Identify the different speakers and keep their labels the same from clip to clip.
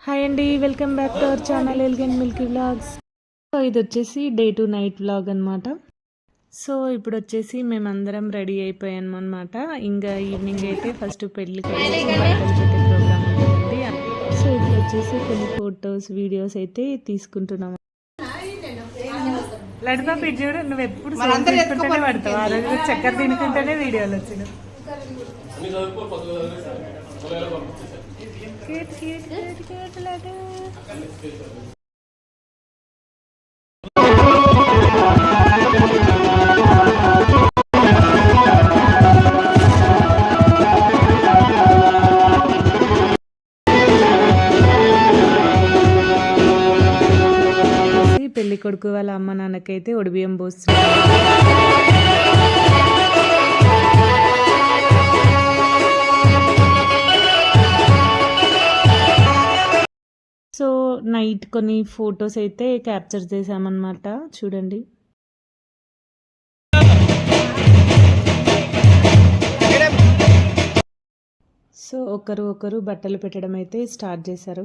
Speaker 1: Hi అండి, welcome back to our channel elegant Milky vlogs. So ఇది వచ్చేసి day to night vlog అనమాట. So ఇప్పుడు వచ్చేసి మేమందరం రెడీ అయిపోయాం అనమాట. ఇంకా ఈవినింగ్ అయితే ఫస్ట్ పెళ్ళికి బట్టలు పెట్టే ప్రోగ్రామ్ ఉంటుందండి. సో ఇప్పుడు వచ్చేసి కొన్ని ఫొటోస్ వీడియోస్ అయితే తీసుకుంటున్నాం. లడ్బాబు ఇటు చూడు, నువ్వు ఎప్పుడు తీసుకుంటూనే పడతావు. ఆ రోజు చక్కెర తినుకుంటేనే వీడియోలు వచ్చినాయి. పెళ్లి కొడుకు వాళ్ళ అమ్మ నాన్నకైతే ఒడిబియ్యం పోస్తున్నారు. సో నైట్ కొన్ని ఫొటోస్ అయితే క్యాప్చర్ చేసామన్నమాట. చూడండి. సో ఒకరు బట్టలు పెట్టడం అయితే స్టార్ట్ చేశారు.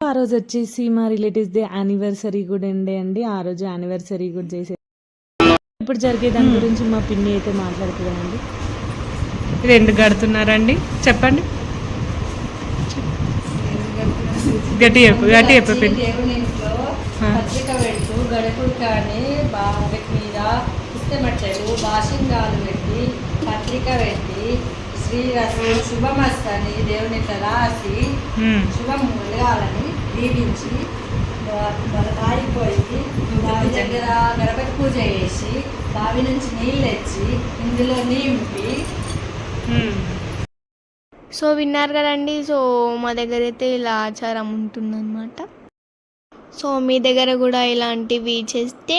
Speaker 1: ఆ రోజు వచ్చేసి మా రిలేటివ్స్ది యానివర్సరీ కూడా ఉండే అండి. ఆ రోజు యానివర్సరీ కూడా చేసే ఇప్పుడు జరిగే దాని గురించి మా పిన్ని అయితే మాట్లాడుతుందండి. ఇది ఎందుకు కడుతున్నారండి చెప్పండి. గట్టి చెప్పు పిన్ని.
Speaker 2: పత్రిక పెడుతూ గడకుడు కానీ బావికి మీద ఇష్టమట్టలు బాషింగాలు పెట్టి పత్రిక పెట్టి శ్రీరస్తు శుభమస్తని దేవుని రాసి శుభం కలగాలని దీవించి ఆగిపోయి బావి దగ్గర గణపతి పూజ చేసి బావి నుంచి నీళ్ళు తెచ్చి ఇందులో నింపి.
Speaker 3: సో విన్నారు కదండి. సో మా దగ్గర అయితే ఇలా ఆచారం ఉంటుందన్నమాట. సో మీ దగ్గర కూడా ఇలాంటివి చేస్తే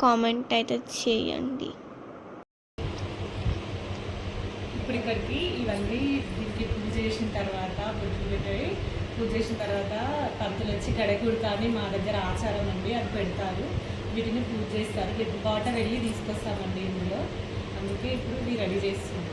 Speaker 3: కామెంట్ అయితే చేయండి.
Speaker 1: ఇప్పుడు ఇక్కడికి ఇవన్నీ దీనికి పూజ చేసిన తర్వాత పూజ చేసిన తర్వాత పంతులు వచ్చి గడకుడు కానీ మా దగ్గర ఆచారం అండి, అది పెడతారు. వీటిని పూజ చేస్తారు. రేపు బాట వెళ్ళి తీసుకొస్తామండి ఇందులో. అందుకే ఇప్పుడు ఇది రెడీ చేస్తున్నాం.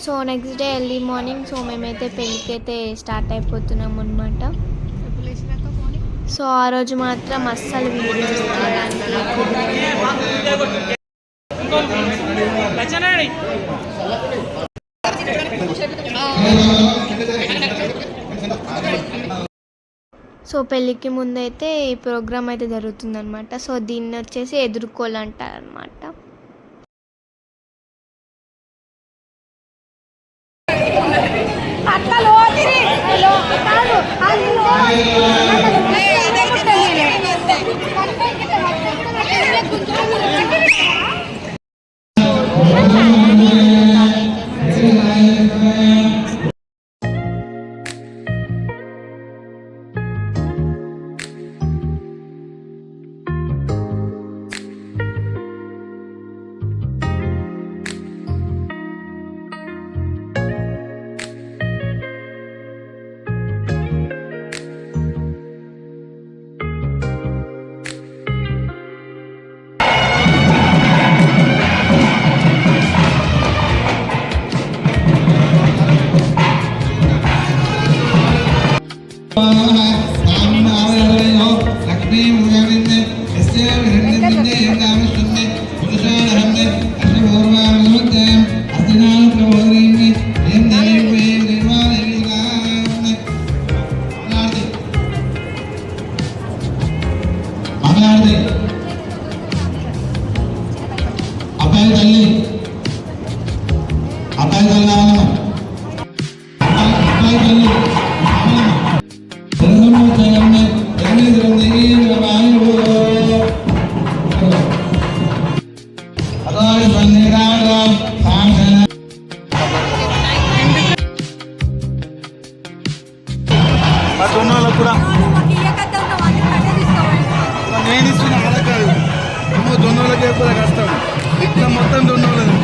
Speaker 3: So next day early morning so మేమైతే పెళ్ళికి అయితే స్టార్ట్ అయిపోతున్నాం అనమాట. సో ఆ రోజు మాత్రం అస్సలు వీడియో సో పెళ్ళికి ముందైతే ఈ ప్రోగ్రామ్ అయితే జరుగుతుందన్నమాట. సో దీన్ని వచ్చేసి ఎదుర్కోవాలంటారనమాట.
Speaker 4: అబ్బాయి తల్లి అబ్బాయి తల్లి కావాలమ్మా అబ్బాయి తల్లి
Speaker 5: వాళ్ళకు కూడా నేను ఇస్తున్న వాళ్ళకి కాదు అమ్మో దొన్నోళ్ళకి అయిపోతే కష్టం ఇట్లా మొత్తం దొన్నోళ్ళది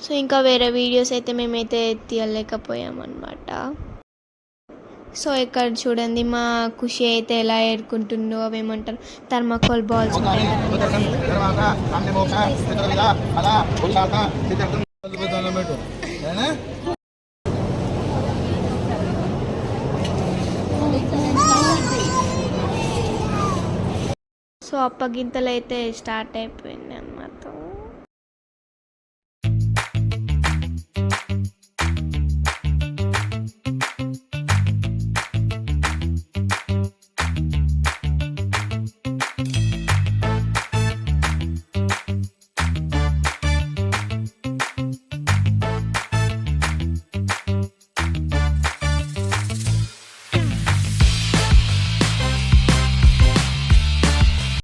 Speaker 3: సో ఇంకా వేరే వీడియోస్ అయితే మేమైతే తీయలేకపోయామన్నమాట. సో ఇక్కడ చూడండి మా ఖుషి అయితే ఎలా ఏరుకుంటుందో అవి ఏమంటారు థర్మాకోల్ బాల్స్ ఉంటాయి కదా. సో అప్పగింతలు అయితే స్టార్ట్ అయిపోయింది అన్నమాట.